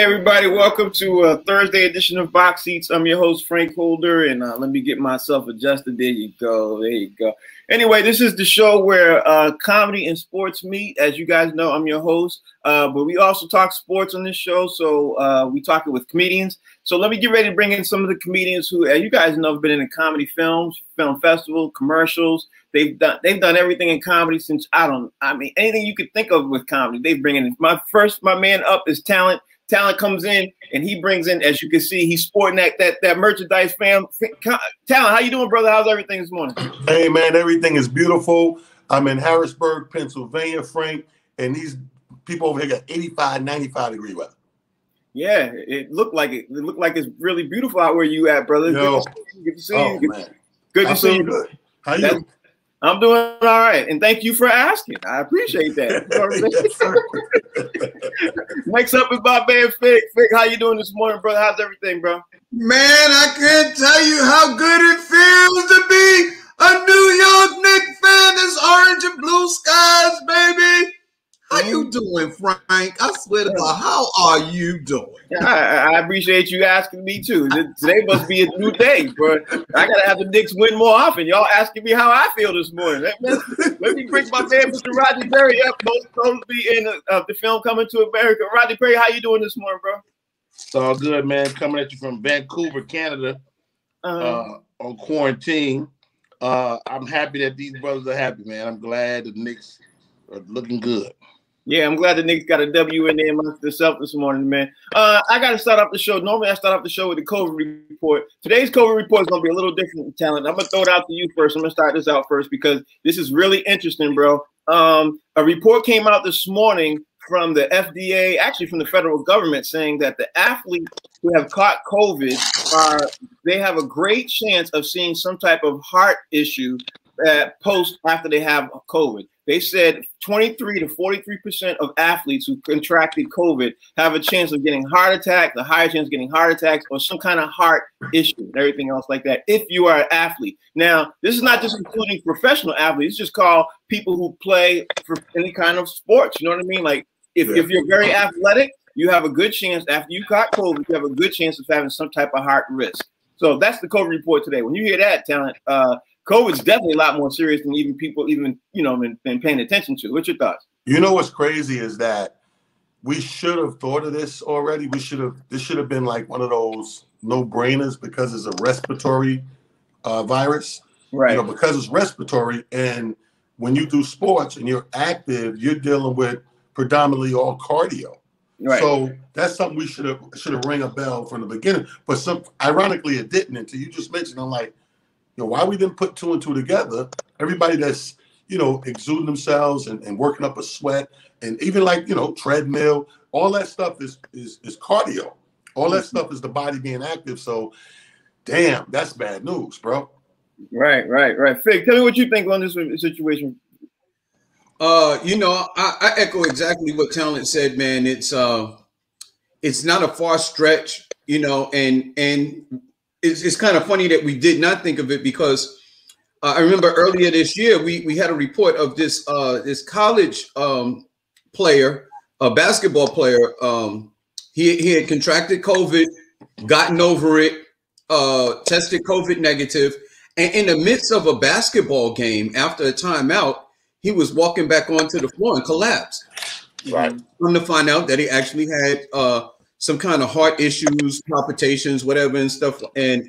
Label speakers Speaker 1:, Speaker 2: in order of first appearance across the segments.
Speaker 1: Everybody, welcome to a Thursday edition of Box Seats. I'm your host, Frank Holder, and let me get myself adjusted. There you go. There you go. Anyway, this is the show where comedy and sports meet. As you guys know, I'm your host, but we also talk sports on this show, so we talk it with comedians. So let me get ready to bring in some of the comedians who, as you guys know, have been in the comedy films, film festival, commercials. They've done everything in comedy since anything you could think of with comedy. They bring in. My man up is Talent. Talent comes in and he brings in, as you can see, he's sporting that merchandise fam. Talent, how you doing, brother? How's everything this morning?
Speaker 2: Hey man, everything is beautiful. I'm in Harrisburg, Pennsylvania, Frank, and these people over here got 85, 95 degree weather. Yeah,
Speaker 1: it looked like it's really beautiful out where you at, brother.
Speaker 2: Yo.
Speaker 1: Good to see you.
Speaker 2: Man.
Speaker 1: Good to see you.
Speaker 2: Good. How you?
Speaker 1: I'm doing all right, and thank you for asking. I appreciate that. Next up is my man Fig. Fig, how you doing this morning, brother? How's everything, bro?
Speaker 3: Man, I can't tell you how good it feels to be a New York Knicks fan. It's orange and blue skies, baby. How you doing, Frank? I swear to God, how are you doing?
Speaker 1: I appreciate you asking me too. Today must be a new day, bro. I gotta have the Knicks win more often. Y'all asking me how I feel this morning. Let me bring my man, Mr. Rodney Perry, up. Most probably in the film Coming to America. Rodney Perry, how you doing this morning, bro?
Speaker 4: It's all good, man. Coming at you from Vancouver, Canada, on quarantine. I'm happy that these brothers are happy, man. I'm glad the Knicks are looking good.
Speaker 1: Yeah, I'm glad the Knicks got a W in there amongst themselves this morning, man. I got to start off the show. Normally, I start off the show with the COVID report. Today's COVID report is going to be a little different, Talent. I'm going to throw it out to you first. I'm going to start this out first because this is really interesting, bro. A report came out this morning from the FDA, actually from the federal government, saying that the athletes who have caught COVID, they have a great chance of seeing some type of heart issue post after they have COVID. They said 23 to 43% of athletes who contracted COVID have a chance of getting heart attacks, a higher chance of getting heart attacks, or some kind of heart issue and everything else like that if you are an athlete. Now, this is not just including professional athletes. It's just called people who play for any kind of sports. You know what I mean? Like if you're very athletic, you have a good chance after you caught COVID, you have a good chance of having some type of heart risk. So that's the COVID report today. When you hear that, Talent, COVID's definitely a lot more serious than people been paying attention to. What's your thoughts?
Speaker 2: You know what's crazy is that we should have thought of this already. This should have been like one of those no-brainers because it's a respiratory virus.
Speaker 1: Right.
Speaker 2: You know, because it's respiratory, and when you do sports and you're active, you're dealing with predominantly all cardio.
Speaker 1: Right.
Speaker 2: So that's something we should have rang a bell from the beginning. But ironically, it didn't until you just mentioned. I'm like, why we didn't put two and two together? Everybody that's, exuding themselves and working up a sweat, and even like, treadmill, all that stuff is cardio. All that stuff is the body being active. So, damn, that's bad news, bro.
Speaker 1: Right. Fig, tell me what you think on this situation.
Speaker 3: I echo exactly what Talent said, man. It's not a far stretch, and it's kind of funny that we did not think of it because I remember earlier this year we had a report of this college player, a basketball player. He had contracted COVID, gotten over it, tested COVID negative, and in the midst of a basketball game, after a timeout, he was walking back onto the floor and collapsed.
Speaker 4: Right.
Speaker 3: Come to find out that he actually had some kind of heart issues, palpitations, whatever and stuff. And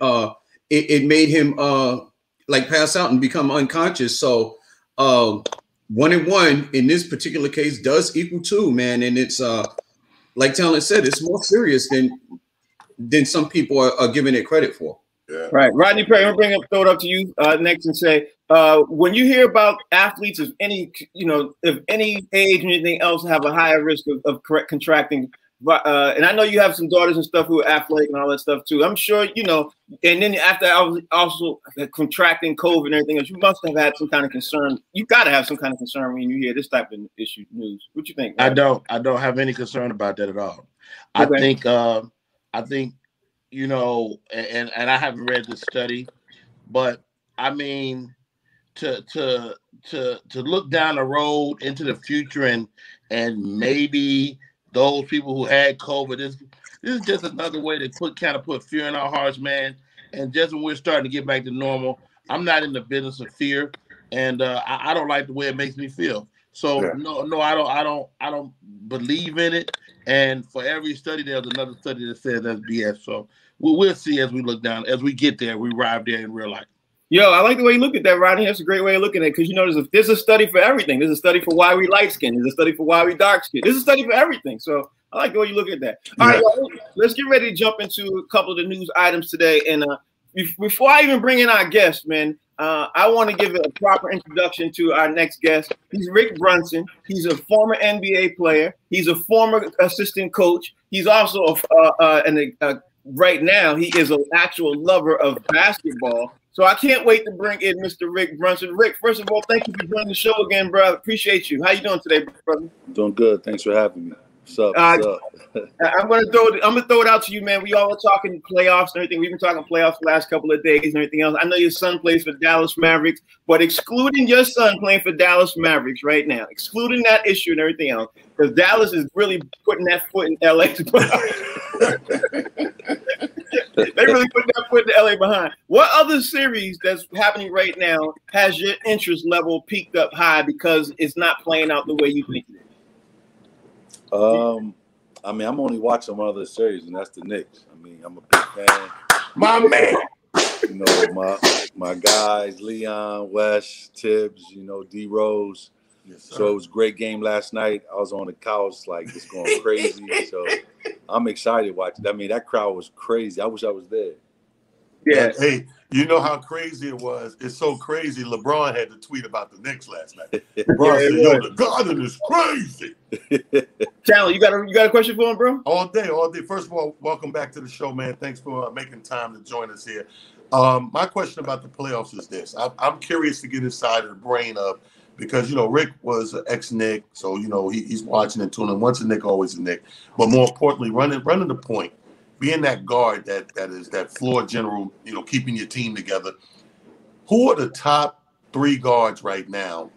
Speaker 3: it made him like pass out and become unconscious. So 1 and 1 in this particular case does equal 2, man. And it's like Talent said, it's more serious than some people are giving it credit for.
Speaker 2: Yeah.
Speaker 1: Right. Rodney Perry, I'm going to throw it up to you next and say, when you hear about athletes of any, of any age and anything else have a higher risk of contracting, and I know you have some daughters and stuff who are athletic and all that stuff too. I'm sure, and then after I was also contracting COVID and everything else, you must have had some kind of concern. You got to have some kind of concern when you hear this type of issue news. What you think?
Speaker 4: I don't have any concern about that at all.
Speaker 1: Okay.
Speaker 4: I think, and I haven't read the study, but I mean, to look down the road into the future and maybe those people who had COVID, This is just another way to put fear in our hearts, man. And just when we're starting to get back to normal, I'm not in the business of fear, and I don't like the way it makes me feel. So no, I don't believe in it. And for every study, there's another study that says that's BS. So we'll see as we look down, as we get there, we arrive there in real life.
Speaker 1: Yo, I like the way you look at that, Rodney. That's a great way of looking at it, because you know there's a study for everything. There's a study for why we light skin. There's a study for why we dark skin. There's a study for everything. So I like the way you look at that. All right, well, let's get ready to jump into a couple of the news items today. And before I even bring in our guest, man, I want to give a proper introduction to our next guest. He's Rick Brunson. He's a former NBA player. He's a former assistant coach. He's also right now he is an actual lover of basketball. So I can't wait to bring in Mr. Rick Brunson. Rick, first of all, thank you for joining the show again, bro. I appreciate you. How you doing today, brother?
Speaker 5: Doing good. Thanks for having me. What's up? What's up?
Speaker 1: I'm gonna throw it out to you, man. We all were talking playoffs and everything. We've been talking playoffs the last couple of days and everything else. I know your son plays for Dallas Mavericks, but excluding your son playing for Dallas Mavericks right now, excluding that issue and everything else, because Dallas is really putting that foot in LA. They really put that foot in LA behind. What other series that's happening right now has your interest level peaked up high because it's not playing out the way you think it is?
Speaker 5: I mean, I'm only watching one other series, and that's the Knicks. I mean, I'm a big fan.
Speaker 2: My man.
Speaker 5: You know, my guys, Leon, Wes, Tibbs, you know, D Rose.
Speaker 2: Yes,
Speaker 5: so it was a great game last night. I was on the couch, like, just going crazy. So I'm excited watching. I mean, that crowd was crazy. I wish I was there.
Speaker 1: Yeah.
Speaker 2: Hey, you know how crazy it was? It's so crazy. LeBron had to tweet about the Knicks last night. LeBron said, "Yo, the Garden is crazy."
Speaker 1: Talent, you got a question for him, bro?
Speaker 2: All day. First of all, welcome back to the show, man. Thanks for making time to join us here. My question about the playoffs is this: I'm curious to get inside of the brain of, because you know Rick was an ex-Knick, so you know he's watching and tuning. Once a Knick, always a Knick. But more importantly, running the point. Being that guard that is that floor general, you know, keeping your team together. Who are the top 3 guards right now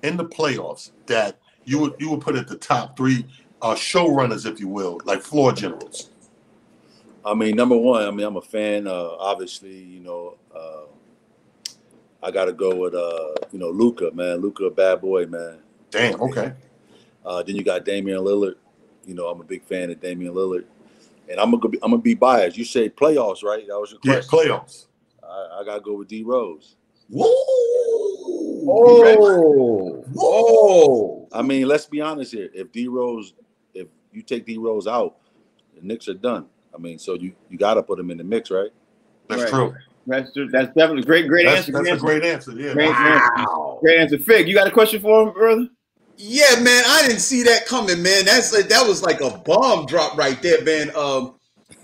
Speaker 2: in the playoffs that you would put at the top 3 showrunners, if you will, like floor generals?
Speaker 5: I mean, number one, I mean, I'm a fan. Obviously, you know, I got to go with you know, Luka, man. Luka, bad boy, man.
Speaker 2: Damn. Okay.
Speaker 5: Then you got Damien Lillard. You know, I'm a big fan of Damien Lillard. And I'm gonna be biased. You say playoffs, right? That was your question.
Speaker 2: Yeah, playoffs.
Speaker 5: I gotta go with D Rose.
Speaker 2: Whoa!
Speaker 5: Whoa! I mean, let's be honest here. If you take D Rose out, the Knicks are done. I mean, so you gotta put him in the mix, right?
Speaker 2: That's true.
Speaker 1: That's definitely great answer.
Speaker 2: That's a great answer. Yeah.
Speaker 1: Great answer. Fig, you got a question for him, brother?
Speaker 3: Yeah, man, I didn't see that coming, man. That was like a bomb drop right there, man.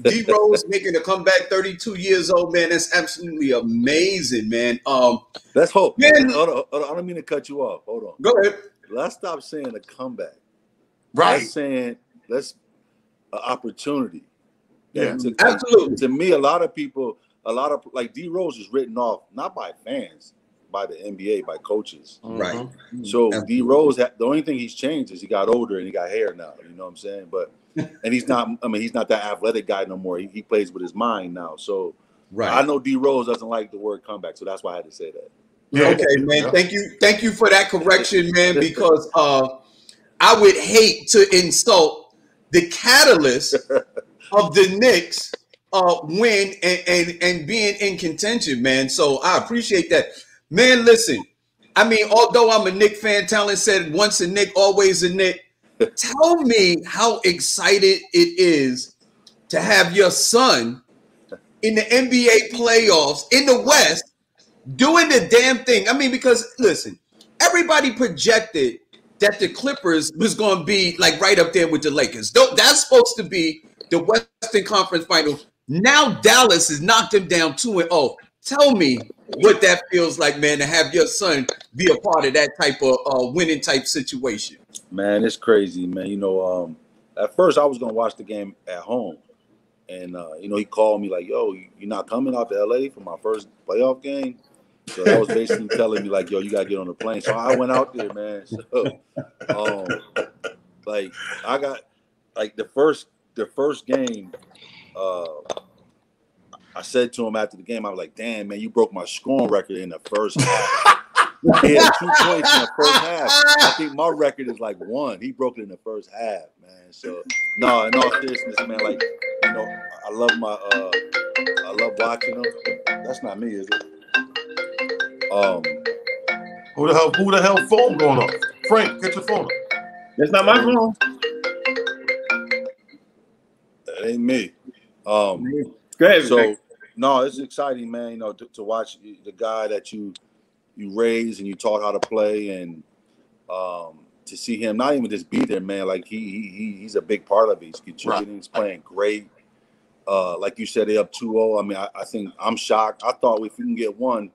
Speaker 3: D Rose making a comeback, 32 years old, man. That's absolutely amazing, man.
Speaker 5: Let's hope.
Speaker 3: Man,
Speaker 5: hold on. I don't mean to cut you off. Hold on.
Speaker 3: Go ahead.
Speaker 5: Let's stop saying a comeback.
Speaker 2: Right.
Speaker 5: Let's saying an opportunity.
Speaker 3: Yeah, absolutely.
Speaker 5: To me, a lot of like D Rose is written off not by fans, by the NBA, by coaches.
Speaker 3: Right.
Speaker 5: So D Rose, the only thing he's changed is he got older and he got hair now. You know what I'm saying? But and he's not that athletic guy no more. He plays with his mind now. So I know D Rose doesn't like the word comeback, so that's why I had to say that.
Speaker 3: Yeah. Okay, man. Yeah. Thank you for that correction, man. Because I would hate to insult the catalyst of the Knicks win and being in contention, man. So I appreciate that. Man, listen, I mean, although I'm a Knick fan, Talent said once a Knick, always a Knick. Tell me how excited it is to have your son in the NBA playoffs in the West doing the damn thing. I mean, because, listen, everybody projected that the Clippers was going to be like right up there with the Lakers. That's supposed to be the Western Conference Final. Now Dallas has knocked them down 2-0. Tell me what that feels like, man, to have your son be a part of that type of winning type situation.
Speaker 5: Man, it's crazy, man. You know, at first I was going to watch the game at home. And, you know, he called me like, yo, you're not coming out to L.A. for my first playoff game? So that was basically telling me like, yo, you got to get on the plane. So I went out there, man. So, like, I got, like, the first the first game, I said to him after the game, I was like, "Damn, man, you broke my scoring record in the first half." He had 2 points in the first half. I think my record is like 1. He broke it in the first half, man. So no, in all seriousness, man, like, you know, I love watching him. That's not me, is it?
Speaker 2: Who the hell phone going off? Frank, get your phone up.
Speaker 1: That's not my phone.
Speaker 5: That ain't me.
Speaker 1: Go ahead.
Speaker 5: So no, it's exciting, man. You know, to watch the guy that you raised and you taught how to play, and to see him not even just be there, man. Like he's a big part of it. He's contributing. He's playing great. Like you said, they up 2-0. I mean, I think I'm shocked. I thought if we can get one,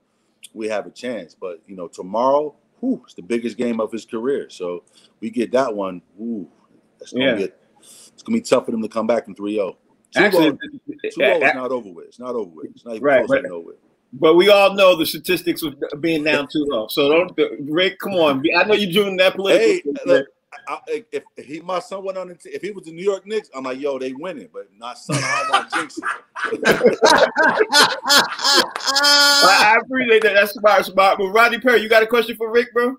Speaker 5: we have a chance. But you know, tomorrow, it's the biggest game of his career. So we get that one. It's gonna be tough for them to come back from 3-0. 2-0 is not over with. It's not over with. It's not even close to being over with.
Speaker 1: But we all know the statistics of being down 2-0. So don't, Rick, come on. I know you're doing that political.
Speaker 5: Hey, look, if my son went on, if he was the New York Knicks, I'm like, yo, they winning. But not son, I don't want to jinx it.
Speaker 1: I appreciate that. That's smart. But Rodney Perry, you got a question for Rick, bro?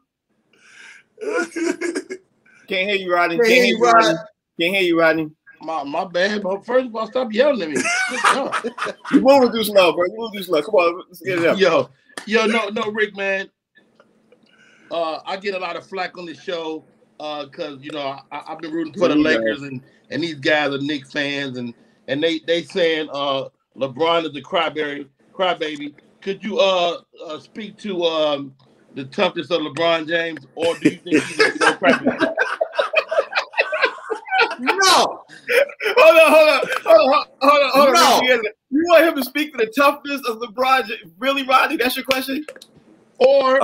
Speaker 1: Can't hear you, Rodney. Can't hear you, Rodney.
Speaker 4: My bad. But first of all, stop yelling at me.
Speaker 1: You moving too slow, bro. You moving too slow. Come on, let's get it up.
Speaker 4: Yo, no, Rick, man. I get a lot of flack on the show because you know I've been rooting for the Lakers, and these guys are Knicks fans, and they saying LeBron is the crybaby. Could you speak to the toughness of LeBron James, or do you think he's a crybaby?
Speaker 1: No. Hold on. No. You want him to speak to the toughness of LeBron? Really, Rodney? That's your question?
Speaker 4: Or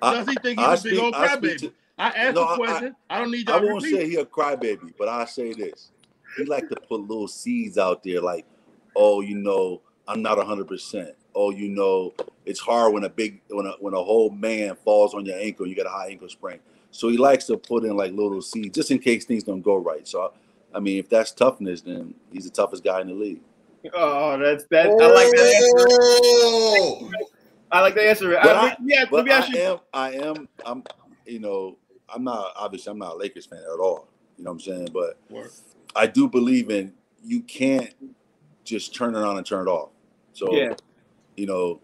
Speaker 4: does he think he's a big old crybaby? I asked the question. I don't need y'all to repeat.
Speaker 5: I won't say he a crybaby, but I say this: he like to put little seeds out there, like, oh, you know, I'm not 100%. Oh, you know, it's hard when a whole man falls on your ankle, you got a high ankle sprain. So he likes to put in like little seeds just in case things don't go right. So, I mean, if that's toughness, then he's the toughest guy in the league.
Speaker 1: Oh, that's that. I like that answer. I like the answer. Let me ask you. I'm not a Lakers fan at all. You know what I'm saying? But I do believe in you can't just turn it on and turn it off. So, you know,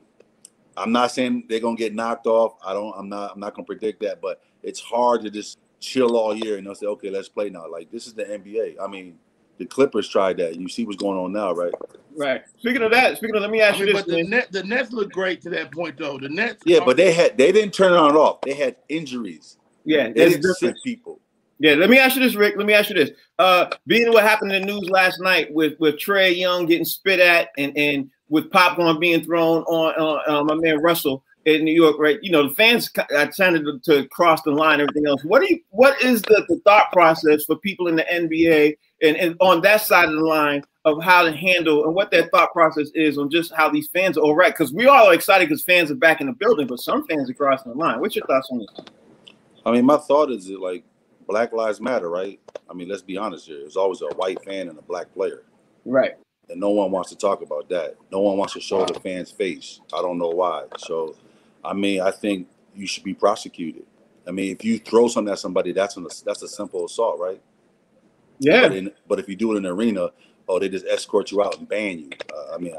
Speaker 1: I'm not saying they're gonna get knocked off. I'm not gonna predict that, but it's hard to just chill all year and they'll say, okay, let's play now. Like, this is the NBA. I mean, the Clippers tried that. You see what's going on now, right? Right. Speaking of, let me ask you this.
Speaker 4: But the Nets look great to that point, though. The Nets.
Speaker 5: Yeah, but they didn't turn it on and off. They had injuries.
Speaker 1: Yeah,
Speaker 5: they didn't sit people.
Speaker 1: Yeah, let me ask you this, Rick. Let me ask you this. Being what happened in the news last night with Trae Young getting spit at and with popcorn being thrown on my man Russell in New York, right? You know, the fans tended to cross the line and everything else. What is the thought process for people in the NBA and on that side of the line of how to handle and what their thought process is on just how these fans are all right? Because we all are excited because fans are back in the building, but some fans are crossing the line. What's your thoughts on this?
Speaker 5: I mean, my thought is that, like, Black Lives Matter, right? I mean, let's be honest here. There's always a white fan and a black player.
Speaker 1: Right.
Speaker 5: And no one wants to talk about that. No one wants to show the fan's face. I don't know why. So, I mean, I think you should be prosecuted. I mean, if you throw something at somebody, that's a simple assault, right?
Speaker 1: Yeah.
Speaker 5: But if you do it in an arena, they just escort you out and ban you. I mean,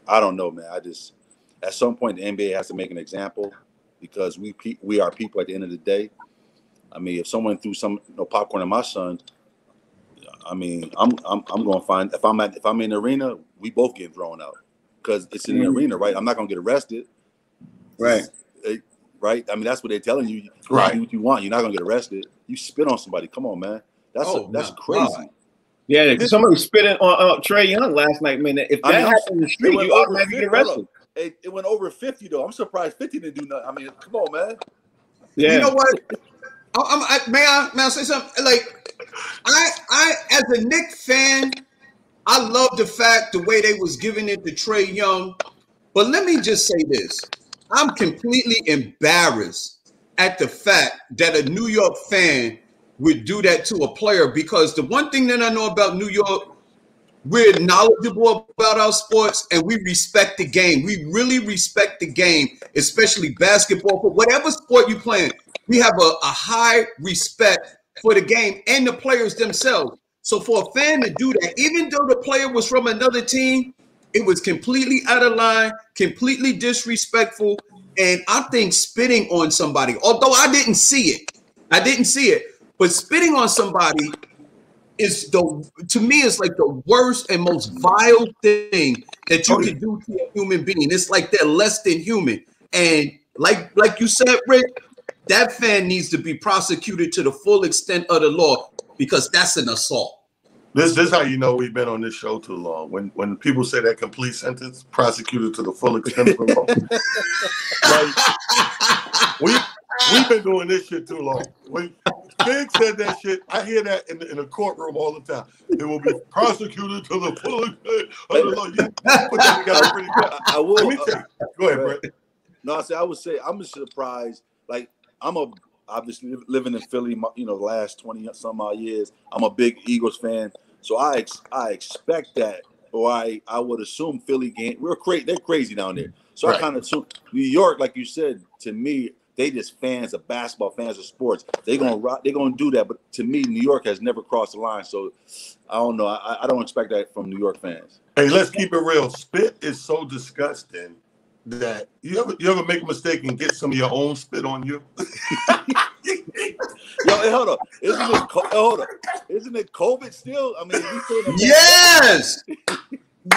Speaker 5: I don't know, man. At some point, the NBA has to make an example because we are people at the end of the day. I mean, if someone threw some popcorn at my son, I mean, I'm going to find if I'm in the arena, we both get thrown out because it's in the arena, right? I'm not going to get arrested,
Speaker 1: right?
Speaker 5: Right? I mean, that's what they're telling you.
Speaker 2: Right?
Speaker 5: Do what you want. You're not going to get arrested. You spit on somebody. Come on, man. That's crazy.
Speaker 1: God. Yeah, somebody spit on Trae Young last night, man. If that happened in the street, you automatically get arrested.
Speaker 5: It went over 50 though. I'm surprised 50 didn't do nothing. I mean, come on, man.
Speaker 1: Yeah.
Speaker 3: You know what? May I say something? Like, I as a Knicks fan, I love the fact the way they was giving it to Trae Young. But let me just say this. I'm completely embarrassed at the fact that a New York fan would do that to a player because the one thing that I know about New York, we're knowledgeable about our sports, and we respect the game. We really respect the game, especially basketball. For whatever sport you play, we have a high respect for the game and the players themselves. So for a fan to do that, even though the player was from another team, it was completely out of line, completely disrespectful. And I think spitting on somebody, although I didn't see it, but spitting on somebody is to me, it's like the worst and most vile thing that you can do to a human being. It's like they're less than human. And like you said, Rick, that fan needs to be prosecuted to the full extent of the law, because that's an assault.
Speaker 2: This is how you know we've been on this show too long. When people say that complete sentence, prosecuted to the full extent of the law. Like, we've been doing this shit too long. When Big said that shit, I hear that in a courtroom all the time. It will be prosecuted to the full extent of the law. You put that together pretty good.
Speaker 5: I will.
Speaker 2: Let me tell you. Go ahead, Brett.
Speaker 5: No, I would say I'm surprised. Like, obviously living in Philly, the last 20 some odd years. I'm a big Eagles fan. So I expect that, or I would assume Philly game. They're crazy down there. So right. I kind of assume New York, like you said, to me, they just fans of basketball, fans of sports. They're gonna do that. But to me, New York has never crossed the line. So I don't know. I don't expect that from New York fans.
Speaker 2: Hey, let's keep it real. Spit is so disgusting that you ever make a mistake and get some of your own spit on you?
Speaker 5: Yo, hey, hold up. Isn't it COVID still? I mean,
Speaker 3: yes.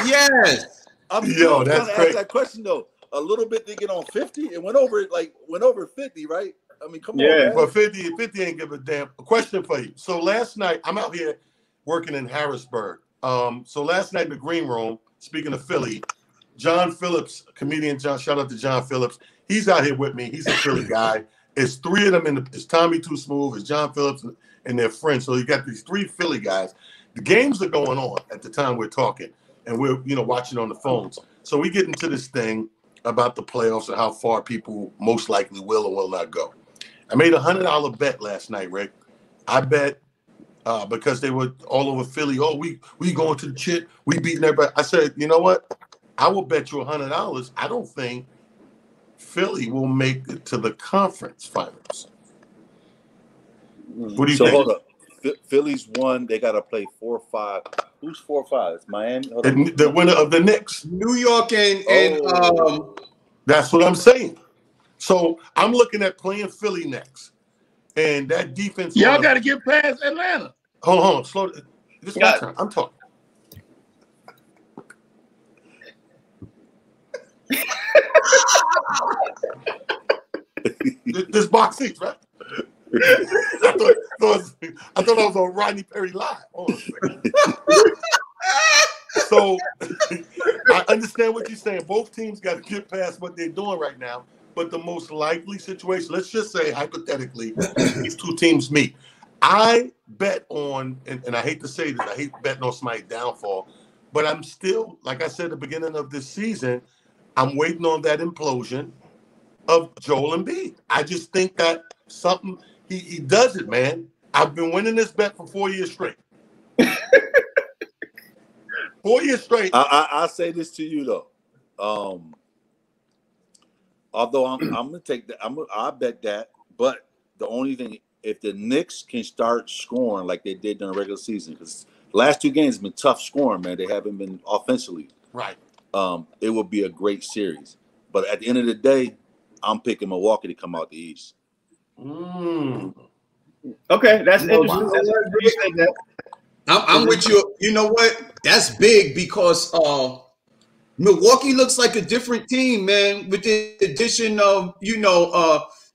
Speaker 3: Yes.
Speaker 5: I'm trying to ask that question though. A little bit to get on 50. It went over 50, right? I mean, come on.
Speaker 2: Yeah, but 50 ain't give a damn. A question for you. So last night, I'm out here working in Harrisburg. So last night in the green room, speaking of Philly, John Phillips, comedian John, shout out to John Phillips. He's out here with me. He's a Philly guy. It's three of them it's Tommy Too Smooth, it's John Phillips, and their friends. So you got these three Philly guys. The games are going on at the time we're talking, and we're watching on the phones. So we get into this thing about the playoffs and how far people most likely will or will not go. I made a $100 bet last night, Rick. I bet because they were all over Philly. Oh, we going to the chit. We beating everybody. I said, you know what? I will bet you $100. I don't think Philly will make it to the conference finals. What do you think?
Speaker 5: Hold up. Philly's won. They got to play 4-5. Who's 4-5? It's Miami.
Speaker 2: The winner of the Knicks.
Speaker 3: New York and
Speaker 2: that's what I'm saying. So I'm looking at playing Philly next, and that defense.
Speaker 4: Y'all got to get past Atlanta.
Speaker 2: Hold on. Slow. This is my turn. I'm talking. This box seats, right? I thought I was on Rodney Perry Live. So I understand what you're saying. Both teams got to get past what they're doing right now. But the most likely situation, let's just say hypothetically, these two teams meet. I bet on, and I hate to say this, I hate betting on somebody's downfall, but I'm still, like I said at the beginning of this season, I'm waiting on that implosion of Joel Embiid. I just think that something, he does it, man. I've been winning this bet for 4 years straight. 4 years straight.
Speaker 5: I'll say this to you, though. Although I'm going to take that, I bet that. But the only thing, if the Knicks can start scoring like they did during the regular season, because the last two games have been tough scoring, man. They haven't been offensively.
Speaker 2: Right.
Speaker 5: It would be a great series. But at the end of the day, I'm picking Milwaukee to come out the East.
Speaker 1: Okay, that's interesting.
Speaker 3: I'm with you. You know what? That's big because Milwaukee looks like a different team, man, with the addition of,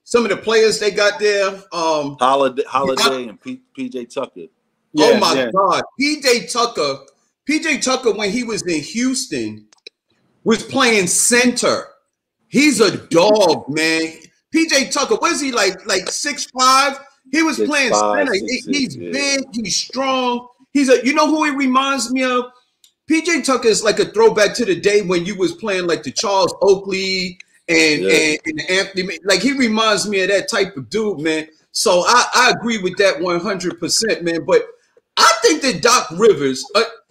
Speaker 3: some of the players they got there.
Speaker 5: Holiday and PJ Tucker.
Speaker 3: Yeah, God. PJ Tucker, when he was in Houston, was playing center. He's a dog, man. PJ Tucker, what is he like 6'5"? He was playing center. He's big, he's strong. You know who he reminds me of? PJ Tucker is like a throwback to the day when you was playing like the Charles Oakley and Anthony. Like, he reminds me of that type of dude, man. So I agree with that 100%, man. But I think that Doc Rivers,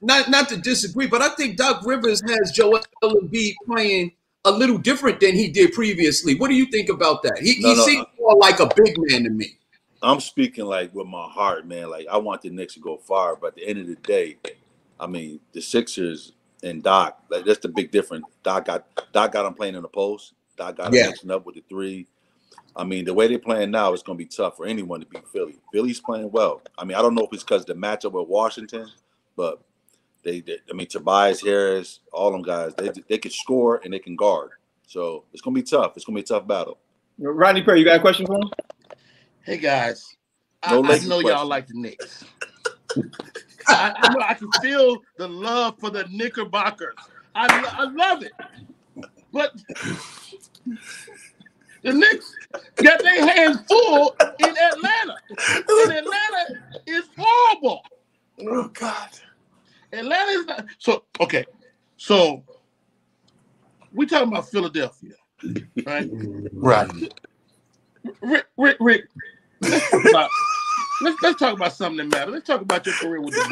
Speaker 3: not to disagree, but I think Doc Rivers has Joel Embiid playing a little different than he did previously. What do you think about that? He seems more like a big man to me.
Speaker 5: I'm speaking like with my heart, man. Like I want the Knicks to go far, but at the end of the day, I mean the Sixers and Doc, like that's the big difference. Doc got him playing in the post. Doc got him mixing up with the three. I mean, the way they're playing now, it's going to be tough for anyone to beat Philly. Philly's playing well. I mean, I don't know if it's because of the matchup with Washington, but I mean, Tobias Harris, all them guys, they can score and they can guard. So it's going to be tough. It's going to be a tough battle.
Speaker 1: Rodney Perry, you got a question for him?
Speaker 4: Hey, guys. I know y'all like the Knicks. I can feel the love for the Knickerbockers. I love it. But the Knicks got their hands full in Atlanta. And Atlanta is horrible.
Speaker 2: Oh, God.
Speaker 4: Atlanta is not. So, okay. So, we talking about Philadelphia, right?
Speaker 2: Right.
Speaker 4: Rick. Let's talk about something that matters. Let's talk about your career with the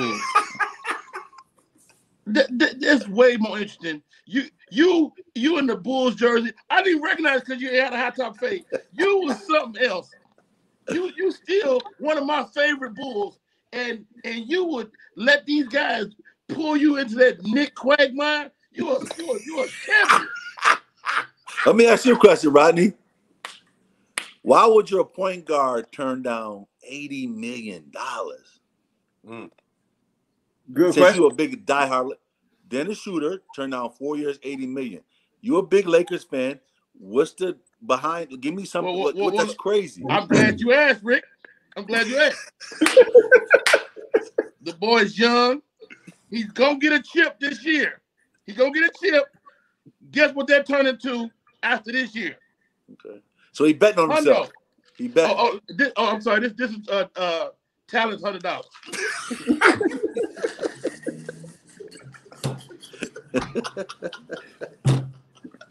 Speaker 4: Bulls. That's way more interesting. You in the Bulls jersey. I didn't recognize because you had a high top fade. You was something else. You still one of my favorite Bulls, and you would let these guys pull you into that Nick quagmire. You a champion.
Speaker 5: Let me ask you a question, Rodney. Why would your point guard turn down $80 million?
Speaker 1: Good
Speaker 5: Since
Speaker 1: question.
Speaker 5: you a big diehard, Dennis Schroeder turned down 4 years, $80 million. You a big Lakers fan. What's the behind? Give me something. That's crazy.
Speaker 4: I'm glad you asked, Rick. I'm glad you asked. The boy's young. He's gonna get a chip this year. He's gonna get a chip. Guess what that turned into after this year?
Speaker 5: Okay. So he betting on himself. He bet.
Speaker 4: I'm sorry. This is talent's $100.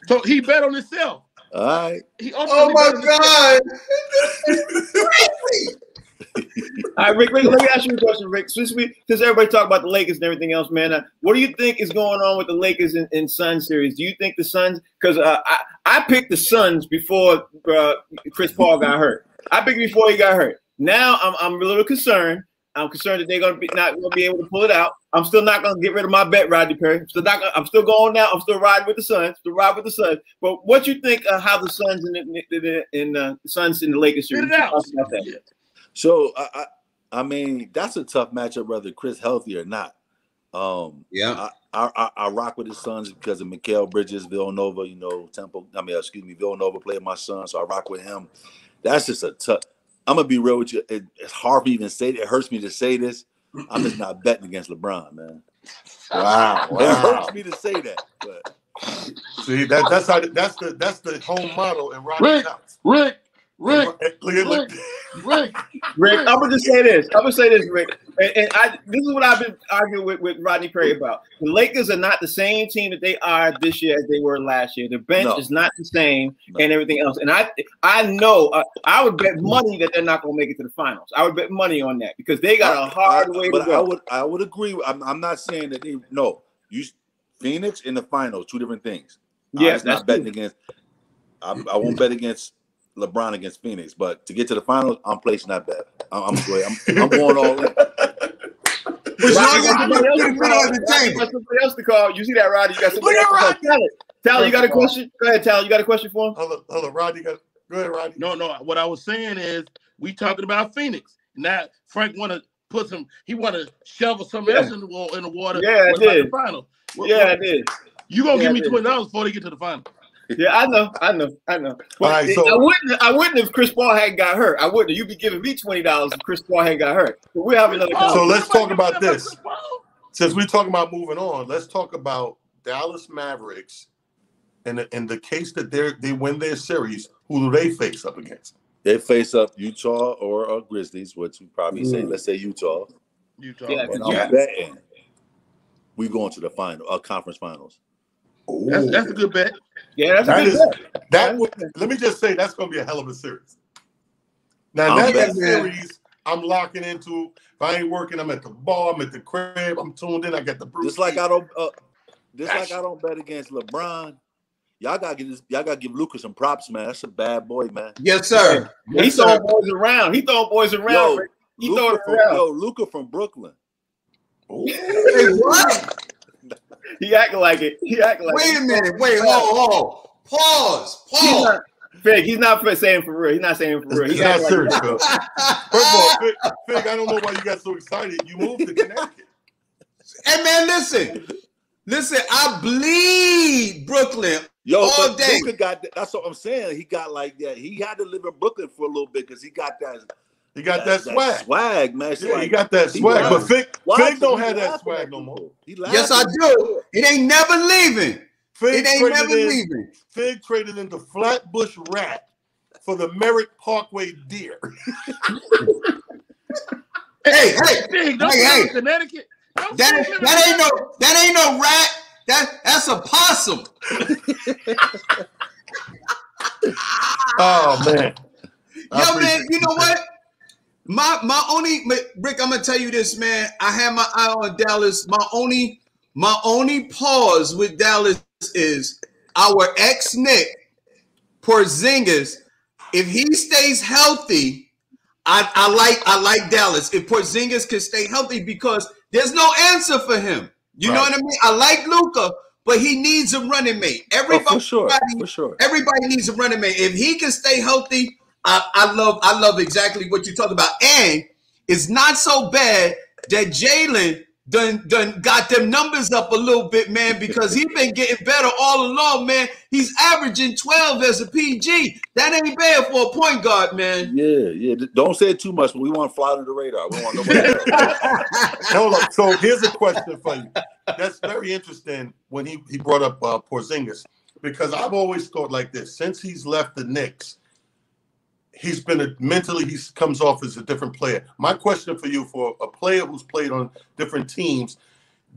Speaker 4: So he bet on himself.
Speaker 5: All right.
Speaker 6: Oh my God!
Speaker 1: All right, Rick, let me ask you a question, Rick. Since everybody talk about the Lakers and everything else, man, what do you think is going on with the Lakers and Suns series? Do you think the Suns? Because I picked the Suns before Chris Paul got hurt. I picked before he got hurt. Now I'm a little concerned. I'm concerned that they're not going to be able to pull it out. I'm still not going to get rid of my bet, Rodney Perry. I'm still going now. I'm still riding with the Suns. But what you think how the Suns and the Suns and the Lakers series?
Speaker 4: Get it out.
Speaker 5: So I mean, that's a tough matchup, whether Chris healthy or not. I rock with the Suns because of Mikal Bridges, Villanova. Villanova played my son, so I rock with him. That's just a tough. I'm gonna be real with you. It's hard for me to even say it. It hurts me to say this. I'm just not betting against LeBron, man.
Speaker 2: Wow.
Speaker 5: It hurts me to say that, but
Speaker 2: see that's the home model in Rodney Counts.
Speaker 4: Rick.
Speaker 1: Rick, I'm gonna say this, Rick, and this is what I've been arguing with Rodney Perry about. The Lakers are not the same team that they are this year as they were last year. The bench is not the same, and everything else. And I know I would bet money that they're not gonna make it to the finals. I would bet money on that because they got a hard way to go.
Speaker 5: I would agree. I'm not saying that Phoenix in the finals, two different things.
Speaker 1: Yes,
Speaker 5: not betting against. I won't bet against LeBron against Phoenix, but to get to the finals, I'm placing that bet. I'm going all in.
Speaker 1: Somebody else to call. You see that, Rodney? You got somebody else to call. Tyler, you got a question? Go ahead, Tyler. You got a question for him?
Speaker 2: Hold on, Rodney. Go ahead, Rodney.
Speaker 4: No. What I was saying is we talking about Phoenix. Now Frank want to put some. He want to shovel something else in the water.
Speaker 1: Yeah, I did.
Speaker 4: The final.
Speaker 1: I did.
Speaker 4: You gonna give me $20 before they get to the final?
Speaker 1: Yeah, I know. But I wouldn't if Chris Paul hadn't got hurt. I wouldn't. You'd be giving me $20 if Chris Paul hadn't got hurt. But we're having another conversation.
Speaker 2: So let's talk about this. Since we're talking about moving on, let's talk about Dallas Mavericks and the case that they win their series. Who do they face up against?
Speaker 5: They face up Utah or Grizzlies, which we probably say. Let's say Utah.
Speaker 1: Yeah,
Speaker 5: I'm betting we going to the conference finals.
Speaker 4: That's a good bet.
Speaker 1: Yeah, that's a good bet.
Speaker 2: Let me just say that's going to be a hell of a series. Now that series I'm locking into. If I ain't working, I'm at the bar. I'm at the crib. I'm tuned in. I got the Bruce.
Speaker 5: Just like I don't bet against LeBron. Y'all gotta give Luka some props, man. That's a bad boy, man.
Speaker 3: Yes, sir.
Speaker 1: He's throwing boys around. He throwing boys around.
Speaker 5: Luka from Brooklyn.
Speaker 3: Hey, what?
Speaker 1: He acting like it.
Speaker 3: Wait a minute. Wait, hold. Pause.
Speaker 1: He's not saying for real. He's not saying for real.
Speaker 2: He's not serious, Phil. First of all, Fig, I don't know why you got so excited. You moved to Connecticut.
Speaker 3: Hey, man, listen. I bleed Brooklyn all day.
Speaker 5: Luka got that. That's what I'm saying. He got like that. He had to live in Brooklyn for a little bit because he got that.
Speaker 2: He got that swag.
Speaker 5: Swag, man.
Speaker 2: Yeah, like, he got that swag. But Fig don't have that swag no more.
Speaker 3: Yes, I do. It ain't never leaving.
Speaker 2: Fig traded into Flatbush Rat for the Merritt Parkway Deer.
Speaker 3: hey,
Speaker 4: Hey, Connecticut.
Speaker 3: That ain't no rat. That's a possum.
Speaker 2: Oh man.
Speaker 3: Yo, man, you know what? My only Rick, I'm gonna tell you this, man. I have my eye on Dallas. My only pause with Dallas is our ex-Nick Porzingis. If he stays healthy, I like Dallas. If Porzingis can stay healthy, because there's no answer for him. You know what I mean? I like Luka, but he needs a running mate.
Speaker 5: For sure.
Speaker 3: Everybody needs a running mate. If he can stay healthy, I love exactly what you talk about. And it's not so bad that Jalen done got them numbers up a little bit, man, because he's been getting better all along, man. He's averaging 12 as a PG. That ain't bad for a point guard, man.
Speaker 5: Yeah. Don't say it too much, but we want to fly under the radar. We want nobody else.
Speaker 2: Hold up. So here's a question for you. That's very interesting when he brought up Porzingis, because I've always thought like this. Since he's left the Knicks, he's been mentally, he comes off as a different player. My question for you, for a player who's played on different teams,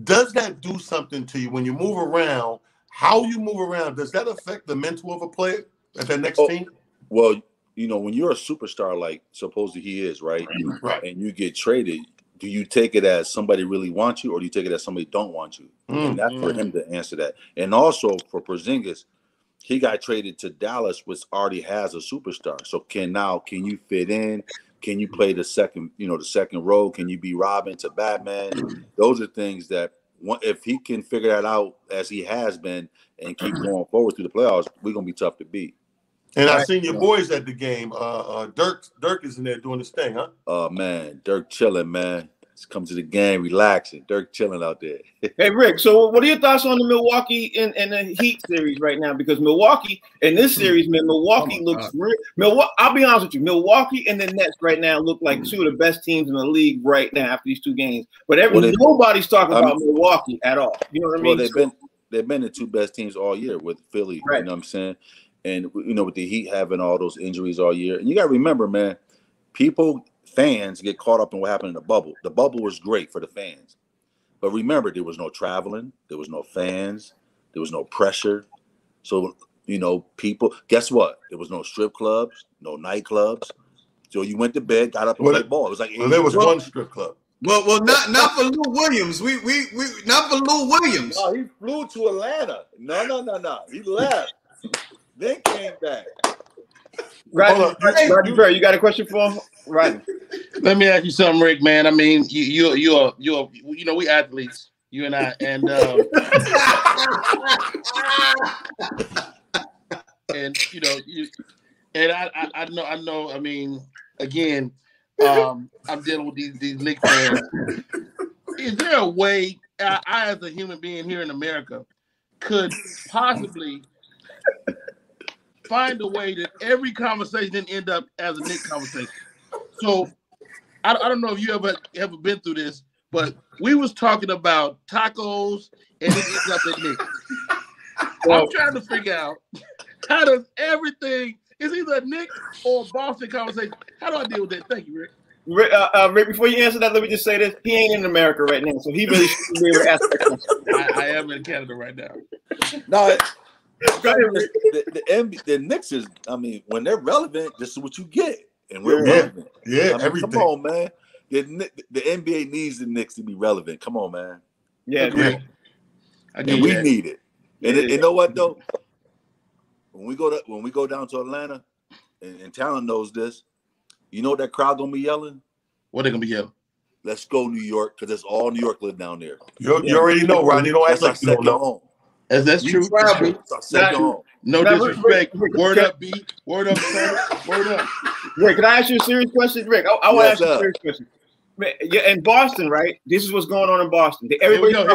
Speaker 2: does that do something to you when you move around? How you move around, does that affect the mental of a player at that next team?
Speaker 5: Well, you know, when you're a superstar, like supposedly he is, right? And you get traded, do you take it as somebody really wants you, or do you take it as somebody don't want you? And that's for him to answer that. And also for Porzingis, he got traded to Dallas, which already has a superstar. So can you fit in? Can you play the second role? Can you be Robin to Batman? Those are things that, if he can figure that out as he has been and keep going forward through the playoffs, we're gonna be tough to beat.
Speaker 2: And I've seen your boys at the game. Dirk is in there doing his thing, huh?
Speaker 5: Oh man, Dirk chilling, man. Just come to the game, relaxing. Dirk chilling out there.
Speaker 1: Hey Rick, so what are your thoughts on the Milwaukee and the Heat series right now? Because Milwaukee in this series, man, Milwaukee looks real. I'll be honest with you, Milwaukee and the Nets right now look like two of the best teams in the league right now after these two games. But nobody's talking about Milwaukee at all. You know what I mean?
Speaker 5: Well, they've been the two best teams all year with Philly. Right. You know what I'm saying? And you know, with the Heat having all those injuries all year, and you got to remember, man, fans get caught up in what happened in the bubble. The bubble was great for the fans. But remember, there was no traveling. There was no fans. There was no pressure. So, you know, people, guess what? There was no strip clubs, no nightclubs. So you went to bed, got up and played ball. It was like
Speaker 2: there was one strip club.
Speaker 3: Well, not for Lou Williams. We not for Lou Williams.
Speaker 5: No, he flew to Atlanta. No. He left. Then came back.
Speaker 1: Roger, you got a question for him? Right.
Speaker 4: Let me ask you something, Rick, man. I mean, you're you know, we athletes, you and I, and and you know, I know. I mean, again, I'm dealing with these Knicks fans. Is there a way I, as a human being here in America, could possibly find a way that every conversation didn't end up as a Knicks conversation? So I don't know if you ever been through this, but we was talking about tacos and it ends up at Knicks. I'm trying to figure out, how does everything, it's either a Knicks or a Boston conversation. How do I deal with that? Thank you, Rick.
Speaker 1: Rick, before you answer that, let me just say this. He ain't in America right now, so he really should be able to answer that question.
Speaker 4: I am in Canada right now.
Speaker 5: No, the Knicks is, I mean, when they're relevant, this is what you get. and we're relevant.
Speaker 2: Yeah,
Speaker 5: I mean,
Speaker 2: everything.
Speaker 5: Come on, man. The NBA needs the Knicks to be relevant. Come on, man.
Speaker 1: Yeah,
Speaker 5: and we need it. And you know what though? When we go down to Atlanta, and Talon knows this, you know what that crowd gonna be yelling?
Speaker 4: What they gonna be yelling?
Speaker 5: Let's go New York, because it's all New York live down there.
Speaker 2: You already know, Ronnie. Don't act like you don't know.
Speaker 5: Home.
Speaker 4: That's true. That's true. No disrespect. Word up, B. Word up, son. Word up.
Speaker 1: Rick, can I ask you a serious question, Rick? I want to ask you a serious question. Yeah, in Boston, right? This is what's going on in Boston.
Speaker 4: Here we go.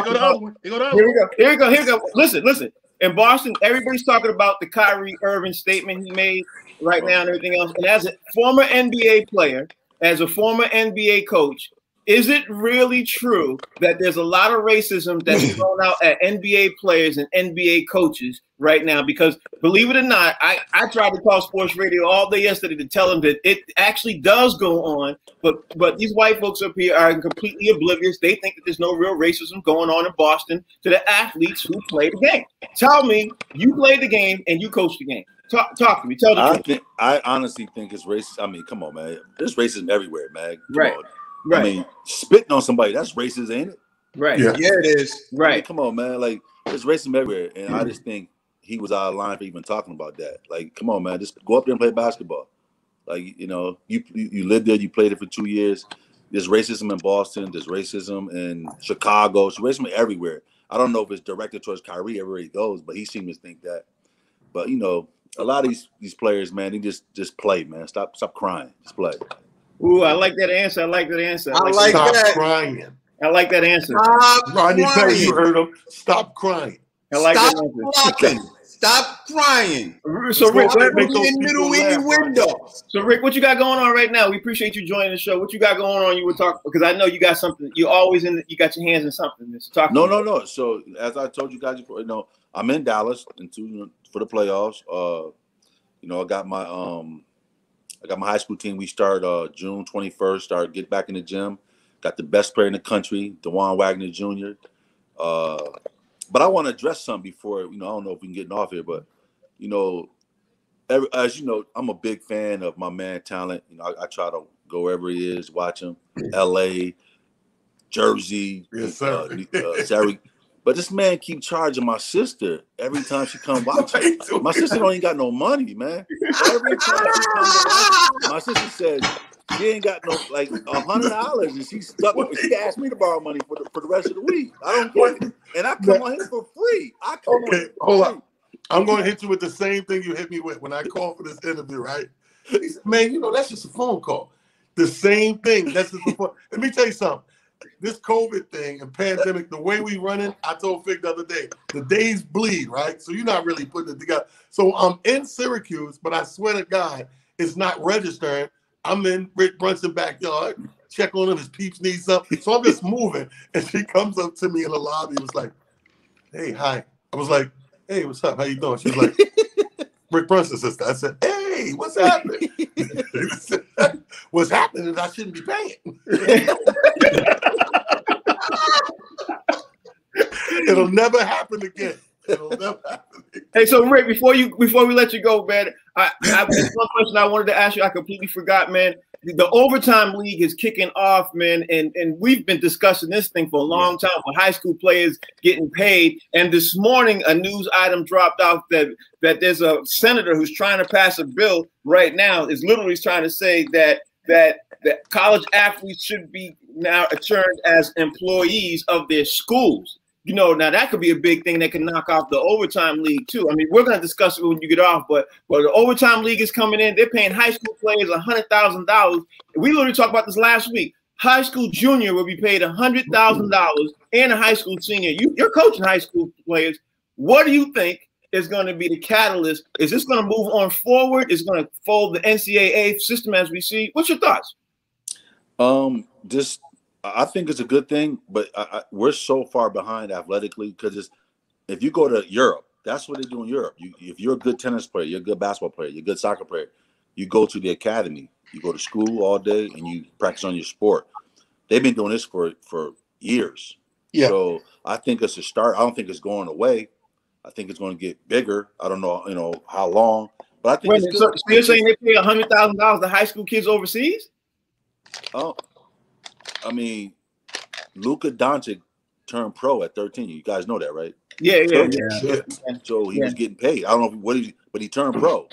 Speaker 1: Here we go. Listen. In Boston, everybody's talking about the Kyrie Irving statement he made right now and everything else. And as a former NBA player, as a former NBA coach, is it really true that there's a lot of racism that's thrown out at NBA players and NBA coaches right now? Because believe it or not, I tried to call sports radio all day yesterday to tell them that it actually does go on, but these white folks up here are completely oblivious. They think that there's no real racism going on in Boston to the athletes who play the game. Tell me, you played the game and you coached the game. Talk to me. Tell the truth.
Speaker 5: I honestly think it's racist. I mean, come on, man. There's racism everywhere, man.
Speaker 1: Right.
Speaker 5: I mean, spitting on somebody, that's racist, ain't it?
Speaker 1: Right.
Speaker 2: Yeah,
Speaker 3: it is.
Speaker 1: Right.
Speaker 5: I mean, come on, man. Like, there's racism everywhere. And I just think he was out of line for even talking about that. Like, come on, man. Just go up there and play basketball. Like, you know, you lived there, you played it for 2 years. There's racism in Boston. There's racism in Chicago. There's racism everywhere. I don't know if it's directed towards Kyrie everywhere he goes, but he seems to think that. But, you know, a lot of these players, man, they just play, man. Stop crying. Just play.
Speaker 1: Ooh, I like that answer. I like that.
Speaker 2: Stop crying.
Speaker 1: I like that answer.
Speaker 3: Stop
Speaker 2: Ronnie
Speaker 3: crying.
Speaker 2: Perry, you heard him. Stop crying.
Speaker 1: I like
Speaker 3: Stop
Speaker 1: that
Speaker 3: blocking. Stop crying.
Speaker 1: So Rick,
Speaker 3: middle window.
Speaker 1: So Rick, what you got going on right now? We appreciate you joining the show. What you got going on? You were talking because I know you got something. You always you got your hands in something. So talk.
Speaker 5: No. So as I told you guys before, you know, I'm in Dallas for the playoffs. You know, I got my high school team. We start June 21st. Get back in the gym. Got the best player in the country, DeJuan Wagner Jr. But I want to address something before, you know, I don't know if we can get off here, but, you know, as you know, I'm a big fan of my man Talent. You know, I try to go wherever he is, watch him, L.A., Jersey,
Speaker 2: yes, sir.
Speaker 5: Saturday. But this man keep charging my sister every time she come watch him. My sister don't even got no money, man. Every time she comes to watch, my sister says she ain't got no like $100, and she's stuck. She asked me to borrow money for the rest of the week. I don't get it, and I come on here for free.
Speaker 2: Hold on. I'm going to hit you with the same thing you hit me with when I called for this interview, right? He said, man, you know, that's just a phone call. The same thing. That's just a phone. Let me tell you something. This COVID thing and pandemic, the way we run it, I told Fig the other day, the days bleed, right? So you're not really putting it together. So I'm in Syracuse, but I swear to God, it's not registering. I'm in Rick Brunson backyard, check on him, his peeps need something. So I'm just moving. And she comes up to me in the lobby and was like, hey, hi. I was like, hey, what's up? How you doing? She was like, Rick Brunson sister. I said, hey, what's happening? What's happening is I shouldn't be paying. It'll never happen again. It'll never happen again.
Speaker 1: Hey, so Rick, before we let you go, man, I one question I wanted to ask you. I completely forgot, man. The overtime league is kicking off, man, and we've been discussing this thing for a long time for high school players getting paid. And this morning, a news item dropped out that there's a senator who's trying to pass a bill right now. Is literally trying to say that college athletes should be now turned as employees of their schools. You know, now that could be a big thing that can knock off the overtime league too. I mean, we're going to discuss it when you get off, but the overtime league is coming in. They're paying high school players $100,000. We literally talked about this last week. High school junior will be paid $100,000 and a high school senior. You're coaching high school players. What do you think is going to be the catalyst? Is this going to move on forward? Is it going to fold the NCAA system as we see? What's your thoughts?
Speaker 5: I think it's a good thing, but we're so far behind athletically because if you go to Europe, that's what they do in Europe. If you're a good tennis player, you're a good basketball player, you're a good soccer player, you go to the academy, you go to school all day, and you practice on your sport. They've been doing this for years. Yeah. So I think it's a start. I don't think it's going away. I think it's going to get bigger. I don't know, how long, But I think it's good.
Speaker 1: So you're saying they pay $100,000 to high school kids overseas?
Speaker 5: Oh, I mean, Luka Doncic turned pro at 13. You guys know that, right?
Speaker 1: Yeah.
Speaker 5: So he was getting paid. I don't know but he turned pro.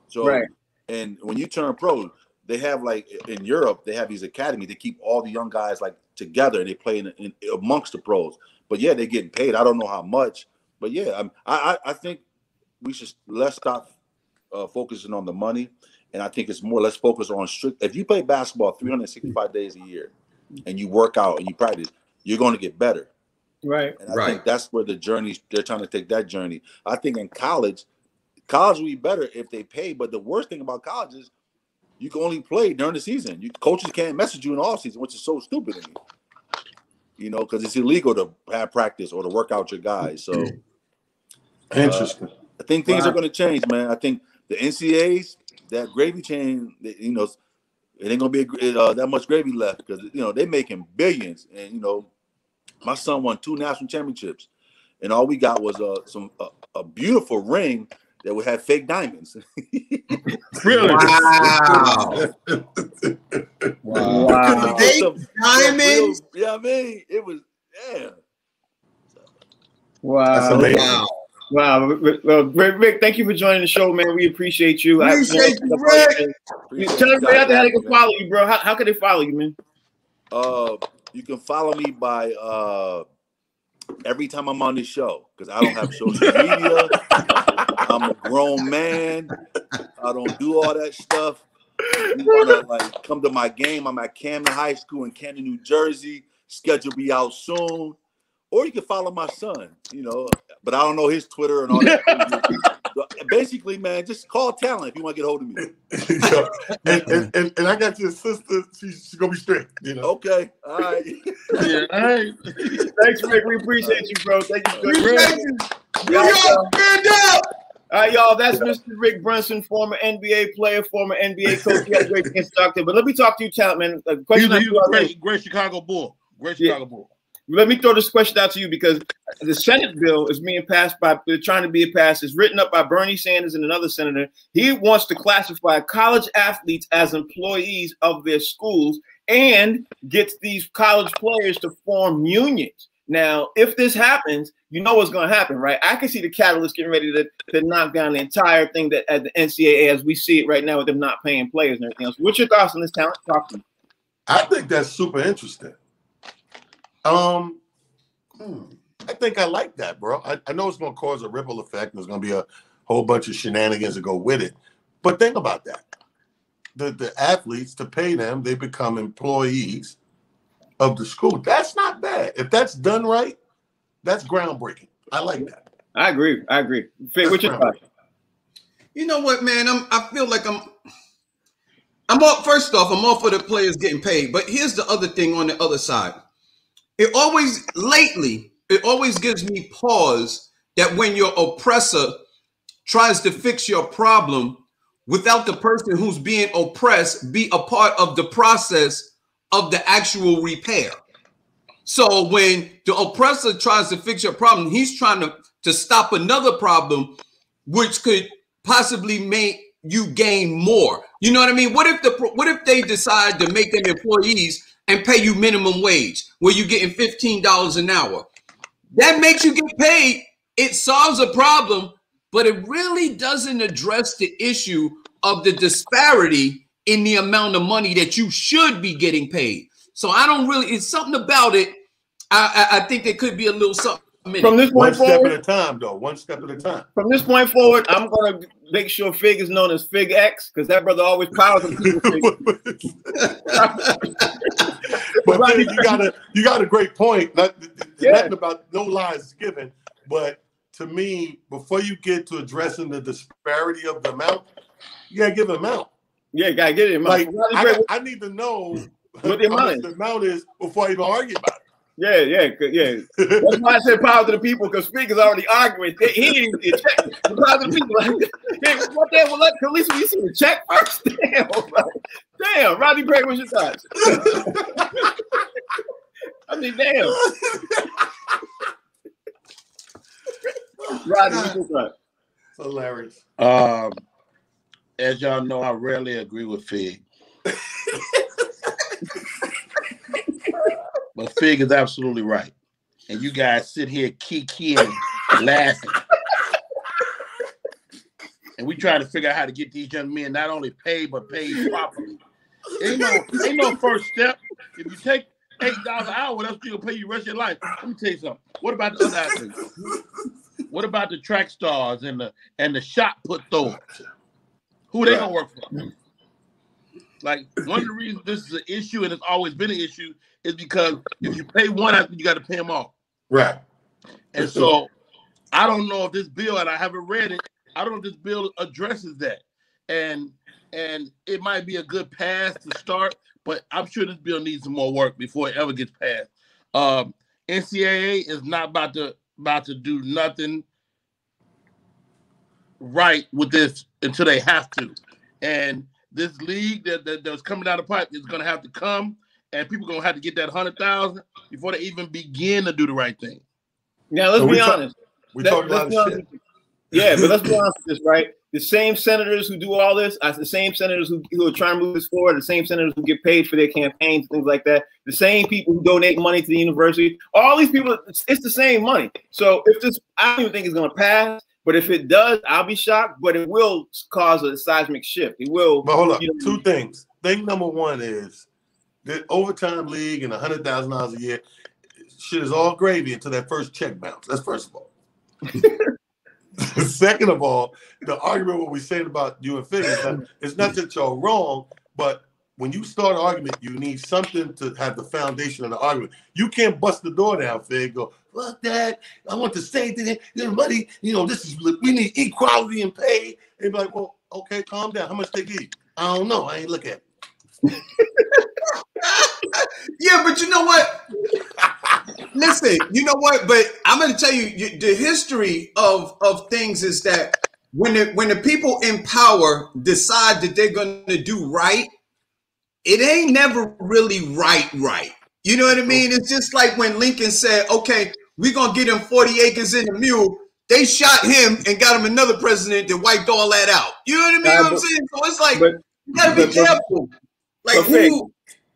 Speaker 5: So
Speaker 1: right.
Speaker 5: And when you turn pro, they have like in Europe, they have these academies. They keep all the young guys like together and they play in amongst the pros. But yeah, they're getting paid. I don't know how much, but yeah, I think we should stop focusing on the money, and I think it's more let's focus on strict. If you play basketball 365 days a year, and you work out and you practice, you're going to get better.
Speaker 1: Right.
Speaker 5: And I think that's where the journey. They're trying to take that journey. I think in college will be better if they pay. But the worst thing about college is you can only play during the season. Coaches can't message you in the off season, which is so stupid to me. You know, because it's illegal to have practice or to work out your guys. So
Speaker 2: interesting.
Speaker 5: I think things are going to change, man. I think the NCAAs, that gravy train, you know, it ain't gonna be that much gravy left because you know they making billions, and you know, my son won 2 national championships, and all we got was a beautiful ring that would have fake diamonds.
Speaker 1: Really?
Speaker 3: Wow!
Speaker 1: Wow!
Speaker 3: Fake diamonds?
Speaker 5: Yeah, I mean, it was
Speaker 1: Wow!
Speaker 2: That's amazing.
Speaker 1: Wow. Well, Rick, thank you for joining the show, man. We appreciate you.
Speaker 3: Appreciate you, Rick.
Speaker 1: Tell everybody out there how they can follow you, bro. How can they follow you, man?
Speaker 5: You can follow me by every time I'm on this show because I don't have social media. I'm a grown man. I don't do all that stuff. You wanna like come to my game? I'm at Camden High School in Camden, New Jersey. Schedule be out soon. Or you can follow my son, you know, but I don't know his Twitter and all that. So basically, man, just call Talent if you want to get a hold of me.
Speaker 2: and I got your sister. She's gonna be straight, you know.
Speaker 5: Okay, all right.
Speaker 4: Yeah, all right.
Speaker 1: Thanks, Rick. We appreciate you, bro. Thank you.
Speaker 3: Appreciate you. New York, stand up.
Speaker 1: All right, y'all. That's Mr. Rick Brunson, former NBA player, former NBA coach. He had a great instructor. But let me talk to you, Talent, man. A question
Speaker 4: He's a great Chicago Bull. Great Chicago Bull.
Speaker 1: Let me throw this question out to you because the Senate bill is being passed trying to be passed. It's written up by Bernie Sanders and another senator. He wants to classify college athletes as employees of their schools and gets these college players to form unions. Now, if this happens, you know what's going to happen, right? I can see the catalyst getting ready to knock down the entire thing that at the NCAA as we see it right now with them not paying players and everything else. What's your thoughts on this, Talent? Talk to me.
Speaker 2: I think that's super interesting. I think I like that, bro. I know it's going to cause a ripple effect. And there's going to be a whole bunch of shenanigans that go with it. But think about that. The athletes, to pay them, they become employees of the school. That's not bad. If that's done right, that's groundbreaking. I like that.
Speaker 1: I agree. Fig, what's your thoughts?
Speaker 3: You know what, man? I feel like I'm all, first off, I'm all for the players getting paid. But here's the other thing on the other side. It always gives me pause that when your oppressor tries to fix your problem without the person who's being oppressed be a part of the process of the actual repair. So when the oppressor tries to fix your problem, he's trying to stop another problem, which could possibly make you gain more. You know what I mean? What if they decide to make them employees and pay you minimum wage, where you're getting $15 an hour? That makes you get paid. It solves a problem, but it really doesn't address the issue of the disparity in the amount of money that you should be getting paid. So I don't really, it's something about it. I think there could be a little something.
Speaker 1: From this point forward,
Speaker 2: one step at a time, though. One step at a time.
Speaker 1: From this point forward, I'm going to make sure Fig is known as Fig X because that brother always powers the people.
Speaker 2: But Fig, you got a great point. Nothing about no lies given, but to me, before you get to addressing the disparity of the amount, you gotta give an amount.
Speaker 1: Yeah, you gotta get it.
Speaker 2: Like I need to know
Speaker 1: what the
Speaker 2: amount is before I even argue about it.
Speaker 1: Yeah. That's why I said power to the people, because Speak is already arguing. He didn't even check the power to the people. Like, hey, what the hell? Well, at least we see the check first. Damn, Rodney Gray, what's your thoughts? I mean, damn. Rodney, what's your thoughts?
Speaker 2: Hilarious.
Speaker 4: as y'all know, I rarely agree with Fig. But Fig is absolutely right. And you guys sit here kikiing, laughing. And we try to figure out how to get these young men not only paid, but paid properly. Ain't no first step. If you take $8 an hour, that's still pay you the rest of your life. Let me tell you something. What about the other athletes? What about the track stars and the shot put throwers? Who are they gonna work for? Like, one of the reasons this is an issue, and it's always been an issue, is because if you pay one athlete, you got to pay them all.
Speaker 2: Right.
Speaker 4: And so I don't know if this bill, and I haven't read it, I don't know if this bill addresses that. And it might be a good pass to start, but I'm sure this bill needs some more work before it ever gets passed. NCAA is not about to do nothing right with this until they have to. And this league that's coming down the pipe is going to have to come, and people are going to have to get that 100,000 before they even begin to do the right thing.
Speaker 1: Now, let's be honest.
Speaker 2: We talked about shit.
Speaker 1: Yeah, but let's be honest with this, right? The same senators who do all this are the same senators who are trying to move this forward, the same senators who get paid for their campaigns, things like that, the same people who donate money to the university. All these people, it's the same money. So if this, I don't even think it's going to pass, but if it does, I'll be shocked, but it will cause a seismic shift. It will.
Speaker 2: But hold up, two things. Thing number one is the overtime league and $100,000 a year, shit is all gravy until that first check bounce. That's first of all. Second of all, the argument what we're saying about you and Fig is not that y'all wrong, but when you start an argument, you need something to have the foundation of the argument. You can't bust the door down, Fig. Go, fuck that. I want the same thing. Money, this is, we need equality in pay. And be like, well, okay, calm down. How much they give you? I don't know. I ain't look at it.
Speaker 3: Yeah, but you know what? Listen, you know what? But I'm going to tell you, the history of things is that when the people in power decide that they're going to do right, it ain't never really right. You know what I mean? It's just like when Lincoln said, okay, we're going to get him 40 acres in a mule. They shot him and got him another president that wiped all that out. You know what I mean? What I'm saying? So it's like, you got to be careful. Like, who?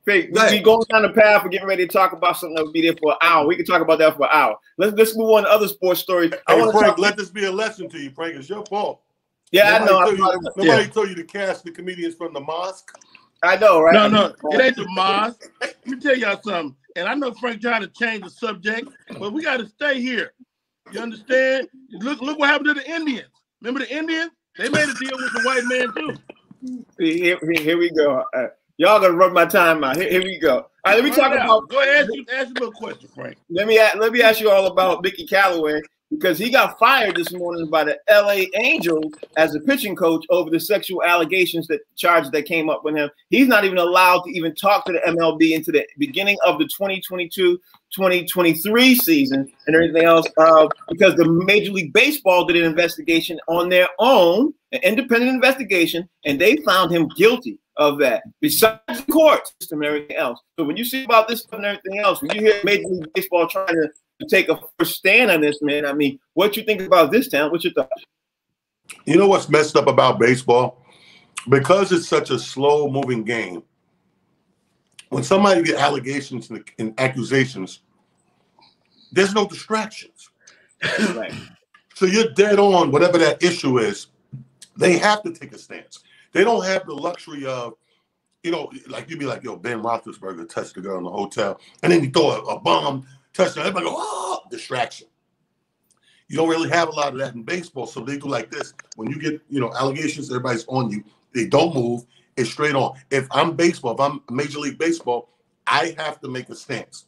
Speaker 1: Fake. We going down the path of getting ready to talk about something that will be there for an hour. We can talk about that for an hour. Let's move on to other sports stories.
Speaker 2: Hey, Frank, let this be a lesson to you, Frank. It's your fault.
Speaker 1: Yeah,
Speaker 2: Nobody told you to cast the comedians from the mosque.
Speaker 1: I know, right?
Speaker 4: No, it ain't the mosque. Let me tell y'all something. And I know Frank trying to change the subject, but we got to stay here. You understand? Look what happened to the Indians. Remember the Indians? They made a deal with the white man too.
Speaker 1: Here we go. Y'all gonna run my time out. Here we go. All right, let me talk about.
Speaker 4: Go ahead, ask you a little question, Frank.
Speaker 1: Let me ask you all about Mickey Callaway, because he got fired this morning by the LA Angels as a pitching coach over the sexual charges that came up with him. He's not even allowed to even talk to the MLB into the beginning of the 2022-2023 season and everything else, because the Major League Baseball did an investigation on their own, an independent investigation, and they found him guilty of that, besides the court system and everything else. So when you see about this stuff and everything else, when you hear Major League Baseball trying to take a first stand on this, man, I mean, what you think about this, Town? What's your thoughts?
Speaker 2: You know what's messed up about baseball? Because it's such a slow-moving game, when somebody get allegations and accusations, there's no distractions.
Speaker 1: Right.
Speaker 2: So you're dead on whatever that issue is. They have to take a stance. They don't have the luxury of, like you'd be like, yo, Ben Roethlisberger touched the girl in the hotel, and then you throw a bomb touchdown. Everybody go, oh, distraction. You don't really have a lot of that in baseball, so they go like this. When you get, allegations, everybody's on you. They don't move. It's straight on. If I'm baseball, if I'm Major League Baseball, I have to make a stance.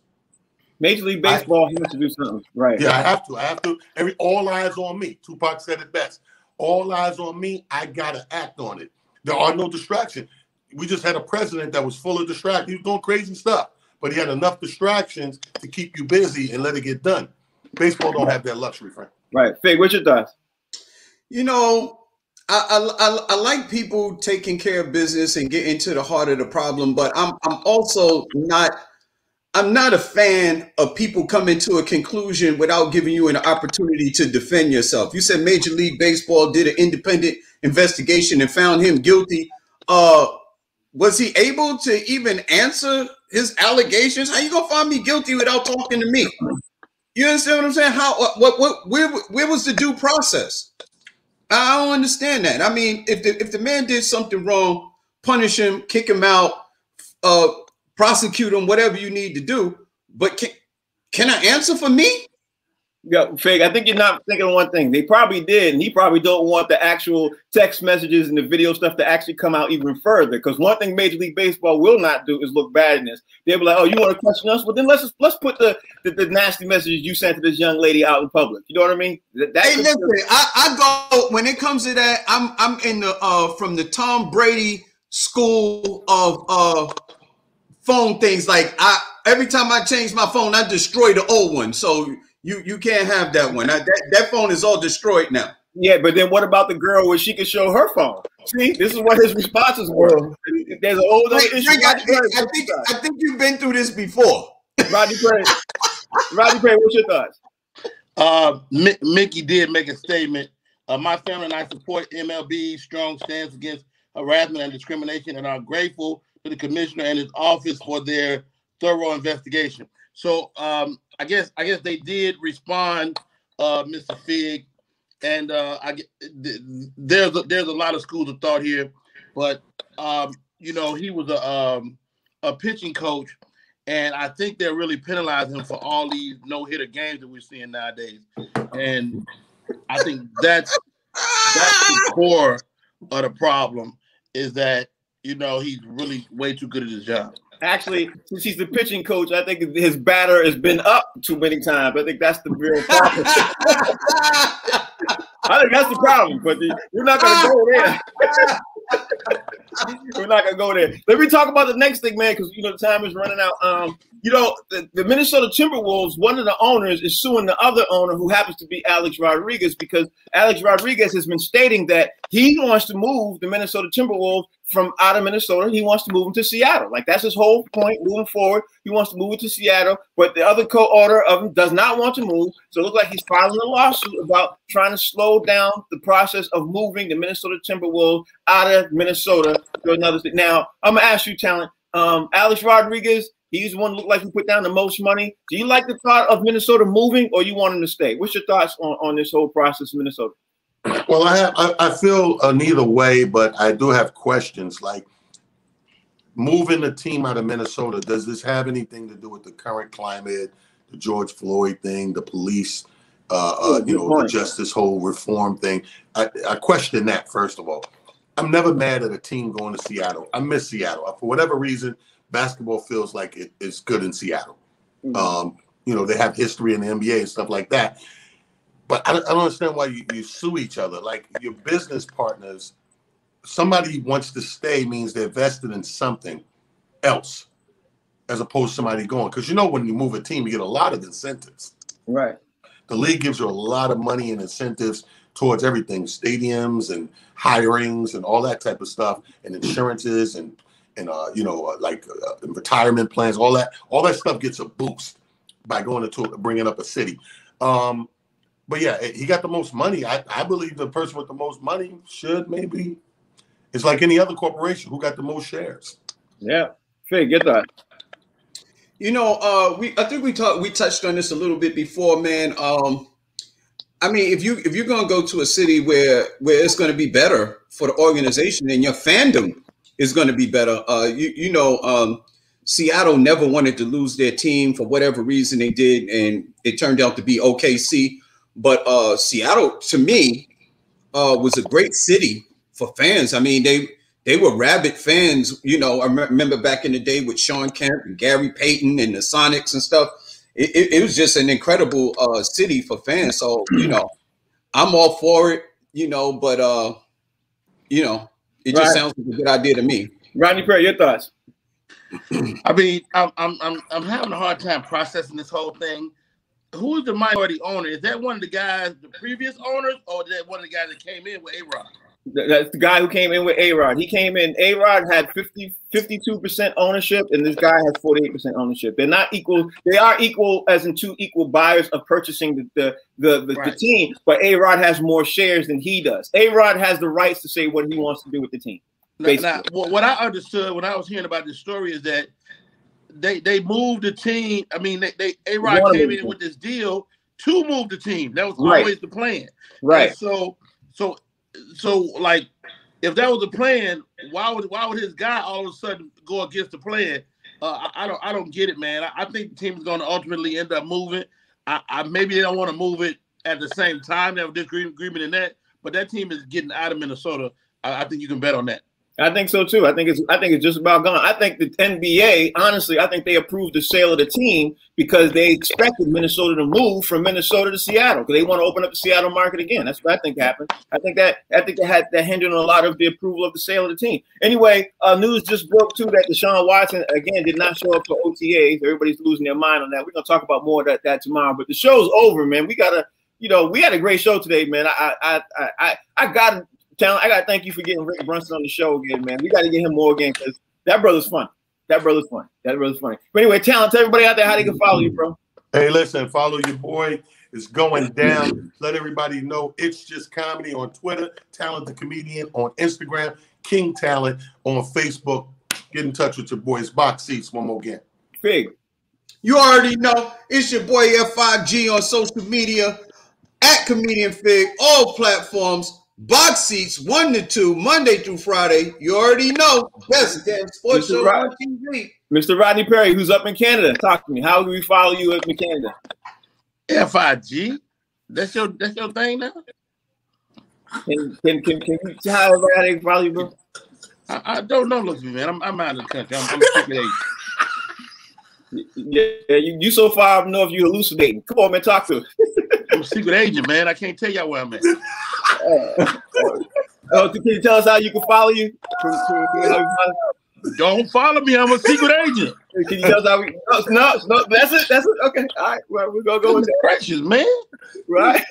Speaker 1: Major League Baseball has to do something, right?
Speaker 2: Yeah, I have to. All eyes on me. Tupac said it best. All eyes on me. I gotta act on it. There are no distractions. We just had a president that was full of distractions. He was doing crazy stuff, but he had enough distractions to keep you busy and let it get done. Baseball don't have that luxury, Frank.
Speaker 1: Right. Fig, what's your thoughts?
Speaker 3: I like people taking care of business and getting to the heart of the problem, but I'm also not I'm not a fan of people coming to a conclusion without giving you an opportunity to defend yourself. You said Major League Baseball did an independent investigation and found him guilty. Was he able to even answer his allegations? How you gonna find me guilty without talking to me? You understand what I'm saying? Where was the due process? I don't understand that. I mean, if the man did something wrong, punish him, kick him out, prosecute him, whatever you need to do. But can I answer for me?
Speaker 1: Yeah, Fig, I think you're not thinking of one thing. They probably did, and he probably don't want the actual text messages and the video stuff to actually come out even further. Because one thing Major League Baseball will not do is look bad in this. They'll be like, "Oh, you want to question us? Well, then let's put the nasty messages you sent to this young lady out in public." You know what I mean?
Speaker 3: Hey, listen, I go when it comes to that. I'm in the from the Tom Brady school of phone things. Like every time I change my phone, I destroy the old one. So. You can't have that one. That phone is all destroyed now.
Speaker 1: Yeah, but then what about the girl where she can show her phone? See, this is what his responses were. There's an old issue.
Speaker 3: I think you've been through this before.
Speaker 1: Rodney Perry, what's your thoughts?
Speaker 4: Mickey did make a statement. My family and I support MLB's strong stance against harassment and discrimination, and are grateful to the commissioner and his office for their thorough investigation. So I guess they did respond, Mr. Fig, and there's a lot of schools of thought here, but you know, he was a pitching coach, and I think they're really penalizing him for all these no-hitter games that we're seeing nowadays, and I think that's the core of the problem, is that, you know, he's really way too good at his job.
Speaker 1: Actually, since he's the pitching coach, I think his batter has been up too many times. I think that's the real problem. I think that's the problem, but we're not going to go there. We're not going to go there. Let me talk about the next thing, man, because, you know, the time is running out. You know, the Minnesota Timberwolves, one of the owners is suing the other owner, who happens to be Alex Rodriguez, because Alex Rodriguez has been stating that he wants to move the Minnesota Timberwolves from out of Minnesota. He wants to move them to Seattle. Like, that's his whole point moving forward. He wants to move it to Seattle, but the other co-owner of him does not want to move. So it looks like he's filing a lawsuit about trying to slow down the process of moving the Minnesota Timberwolves out of Minnesota to another state. Now, I'm going to ask you, Talent. Alex Rodriguez, he's the one who looked like he put down the most money. Do you like the thought of Minnesota moving, or you want him to stay? What's your thoughts on this whole process in Minnesota?
Speaker 2: Well, I feel neither way, but I do have questions. Like, moving the team out of Minnesota, does this have anything to do with the current climate, the George Floyd thing, the police, you know, just this whole reform thing? I question that, first of all. I'm never mad at a team going to Seattle. I miss Seattle. For whatever reason, basketball feels like it is good in Seattle. You know, they have history in the NBA and stuff like that. But I don't understand why you sue each other. Like, your business partners, somebody wants to stay means they're vested in something else as opposed to somebody going. Because, you know, when you move a team, you get a lot of incentives. Right. The league gives you a lot of money and incentives towards everything, stadiums and hirings and all that type of stuff, and insurances and you know, like retirement plans, all that stuff gets a boost by going to bringing up a city. But yeah, he got the most money. I believe the person with the most money should maybe. It's like any other corporation. Who got the most shares?
Speaker 1: Yeah, Fig, get that.
Speaker 3: You know, I think we touched on this a little bit before, man. I mean, if you're gonna go to a city where it's gonna be better for the organization and your fandom is gonna be better, you know, Seattle never wanted to lose their team for whatever reason they did, and it turned out to be OKC. But Seattle, to me, was a great city for fans. I mean, they were rabid fans. You know, I remember back in the day with Sean Kemp and Gary Payton and the Sonics and stuff. It was just an incredible city for fans. So, you know, I'm all for it, you know, but, you know, it just sounds like a good idea to me.
Speaker 1: Rodney Perry, your thoughts?
Speaker 4: I mean, I'm having a hard time processing this whole thing. Who is the minority owner? Is that one of the guys, the previous owners, or is that one of the guys that came in with A-Rod?
Speaker 1: That's the guy who came in with A-Rod. He came in. A-Rod had 52% ownership, and this guy has 48% ownership. They're not equal. They are equal, as in two equal buyers of purchasing the team. But A-Rod has more shares than he does. A-Rod has the rights to say what he wants to do with the team.
Speaker 4: Now, what I understood when I was hearing about this story is that they moved the team. I mean, A-Rod came in with this deal to move the team. That was always the plan.
Speaker 1: Right.
Speaker 4: And so like, if that was the plan, why would his guy all of a sudden go against the plan? I don't get it, man. I think the team is going to ultimately end up moving. I maybe they don't want to move it at the same time. They have a disagreement in that, but that team is getting out of Minnesota. I think you can bet on that.
Speaker 1: I think so too. I think it's just about gone. I think the NBA, honestly, I think they approved the sale of the team because they expected Minnesota to move from Minnesota to Seattle because they want to open up the Seattle market again. That's what I think happened. I think they had that hindered a lot of the approval of the sale of the team. Anyway, news just broke too that Deshaun Watson again did not show up for OTAs. Everybody's losing their mind on that. We're gonna talk about more of that tomorrow. But the show's over, man. We gotta, we had a great show today, man. I gotta thank you for getting Rick Brunson on the show again, man. We gotta get him more again because that brother's fun. That brother's funny. But anyway, Talent, everybody out there how they can follow you, bro.
Speaker 2: Hey, listen, follow your boy. It's going down. Let everybody know it's just comedy on Twitter, Talent the Comedian on Instagram, King Talent on Facebook. Get in touch with your boys. Box Seats one more again.
Speaker 1: Fig.
Speaker 3: You already know it's your boy F5G on social media at Comedian Fig, all platforms. Box Seats 1 to 2, Monday through Friday. You already know. Best damn sports show on TV.
Speaker 1: Mr. Rodney Perry, who's up in Canada. Talk to me. How do we follow you up in Canada?
Speaker 4: FIG. That's your thing now?
Speaker 1: Can you tell everybody how they follow you, bro?
Speaker 4: I don't know. Look at me, man. I'm out of the country. I'm secret agent.
Speaker 1: Yeah, you so far up north, you hallucinating. Come on, man, talk to us.
Speaker 4: I'm a secret agent, man. I can't tell y'all where I'm at.
Speaker 1: Can you tell us how you can follow you?
Speaker 4: Don't follow me. I'm a secret agent.
Speaker 1: Can you tell us how we? No. That's it. Okay. All right. Well, we're gonna go with that.
Speaker 4: Precious, man.
Speaker 1: Right.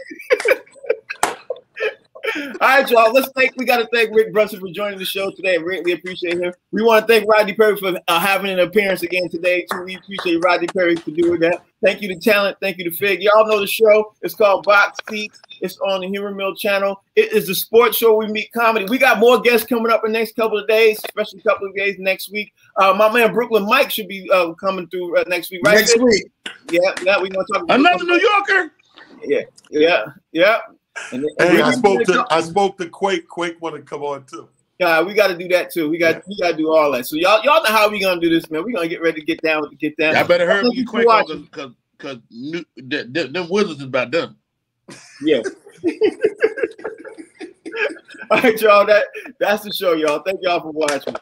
Speaker 1: All right, y'all. We got to thank Rick Brunson for joining the show today. We appreciate him. We want to thank Rodney Perry for having an appearance again today, too. We appreciate Rodney Perry for doing that. Thank you to Talent. Thank you to Fig. Y'all know the show. It's called Box Seats. It's on the Humor Mill channel. It is the sports show. We meet comedy. We got more guests coming up in the next couple of days, especially a couple of days next week. My man Brooklyn Mike should be coming through next week, right?
Speaker 3: Next week.
Speaker 1: Yeah. We're going to talk about
Speaker 4: another New Yorker.
Speaker 1: Yeah. And
Speaker 2: hey, I spoke to Quake. Quake want to come on too.
Speaker 1: Yeah, we got to do that too. We got to do all that. So y'all know how we gonna do this, man. We're gonna get ready to get down.
Speaker 4: I better hurry with Quake because them Wizards is about done.
Speaker 1: Yeah. All right, y'all. That's the show, y'all. Thank y'all for watching.